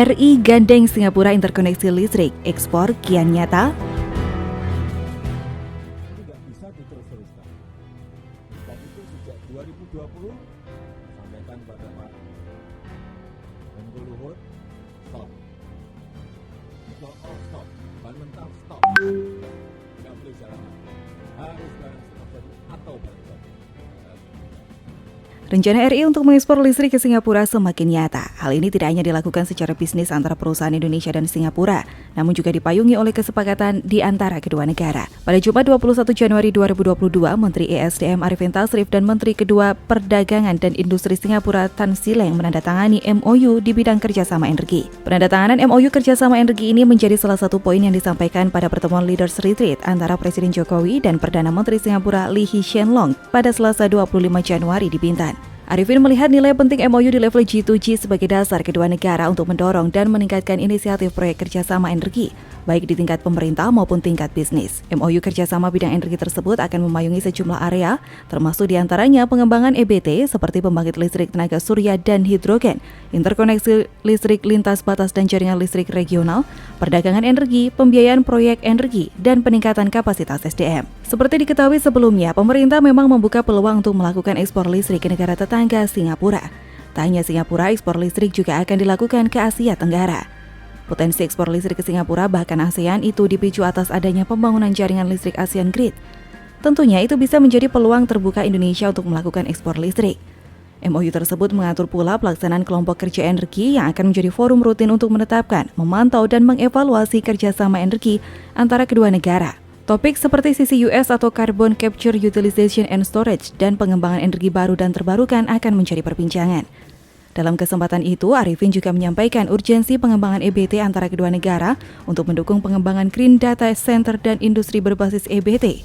RI gandeng Singapura interkoneksi listrik, ekspor kian nyata. Tidak bisa diterus-teruskan. Dan itu sejak 2020 sampaikan pada Pak Menko Luhut, stop. Stop. Bahan mentah stop. Nggak boleh jalan. Harus barang setengah jadi atau barang jadi. Rencana RI untuk mengekspor listrik ke Singapura semakin nyata. Hal ini tidak hanya dilakukan secara bisnis antara perusahaan Indonesia dan Singapura, namun juga dipayungi oleh kesepakatan di antara kedua negara. Pada Jumat 21 Januari 2022, Menteri ESDM Arifin Tasrif dan Menteri Kedua Perdagangan dan Industri Singapura Tan Sileng menandatangani MOU di bidang kerjasama energi. Penandatanganan MOU kerjasama energi ini menjadi salah satu poin yang disampaikan pada pertemuan Leaders Retreat antara Presiden Jokowi dan Perdana Menteri Singapura Lee Hsien Loong pada Selasa 25 Januari di Bintan. Arifin melihat nilai penting MOU di level G2G sebagai dasar kedua negara untuk mendorong dan meningkatkan inisiatif proyek kerjasama energi, baik di tingkat pemerintah maupun tingkat bisnis. MOU kerjasama bidang energi tersebut akan memayungi sejumlah area, termasuk diantaranya pengembangan EBT seperti pembangkit listrik tenaga surya dan hidrogen, interkoneksi listrik lintas batas dan jaringan listrik regional, perdagangan energi, pembiayaan proyek energi, dan peningkatan kapasitas SDM. Seperti diketahui sebelumnya, pemerintah memang membuka peluang untuk melakukan ekspor listrik ke negara tetangga Singapura. Tak hanya Singapura, ekspor listrik juga akan dilakukan ke Asia Tenggara. Potensi ekspor listrik ke Singapura bahkan ASEAN itu dipicu atas adanya pembangunan jaringan listrik ASEAN Grid. Tentunya itu bisa menjadi peluang terbuka Indonesia untuk melakukan ekspor listrik. MOU tersebut mengatur pula pelaksanaan kelompok kerja energi yang akan menjadi forum rutin untuk menetapkan, memantau, dan mengevaluasi kerjasama energi antara kedua negara. Topik seperti sisi US atau Carbon Capture Utilization and Storage dan pengembangan energi baru dan terbarukan akan menjadi perbincangan. Dalam kesempatan itu, Arifin juga menyampaikan urgensi pengembangan EBT antara kedua negara untuk mendukung pengembangan Green Data Center dan industri berbasis EBT.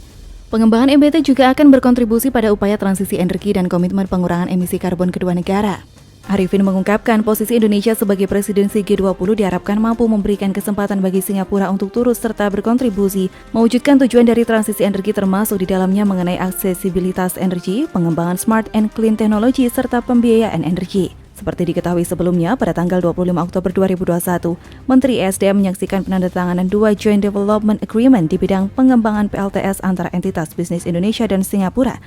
Pengembangan EBT juga akan berkontribusi pada upaya transisi energi dan komitmen pengurangan emisi karbon kedua negara. Arifin mengungkapkan posisi Indonesia sebagai presidensi G20 diharapkan mampu memberikan kesempatan bagi Singapura untuk turut serta berkontribusi mewujudkan tujuan dari transisi energi termasuk di dalamnya mengenai aksesibilitas energi, pengembangan smart and clean technology, serta pembiayaan energi. Seperti diketahui sebelumnya, pada tanggal 25 Oktober 2021, Menteri ESDM menyaksikan penandatanganan 2 Joint Development Agreement di bidang pengembangan PLTS antara entitas bisnis Indonesia dan Singapura,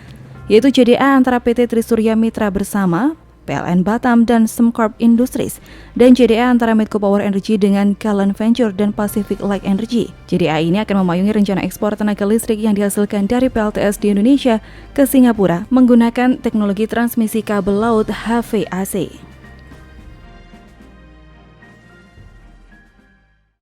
yaitu JDA antara PT Trisurya Mitra Bersama, PLN Batam dan Sembcorp Industries, dan JDA antara Medco Power Energy dengan Kalen Venture dan Pacific Light Energy. JDA ini akan memayungi rencana ekspor tenaga listrik yang dihasilkan dari PLTS di Indonesia ke Singapura menggunakan teknologi transmisi kabel laut HVAC.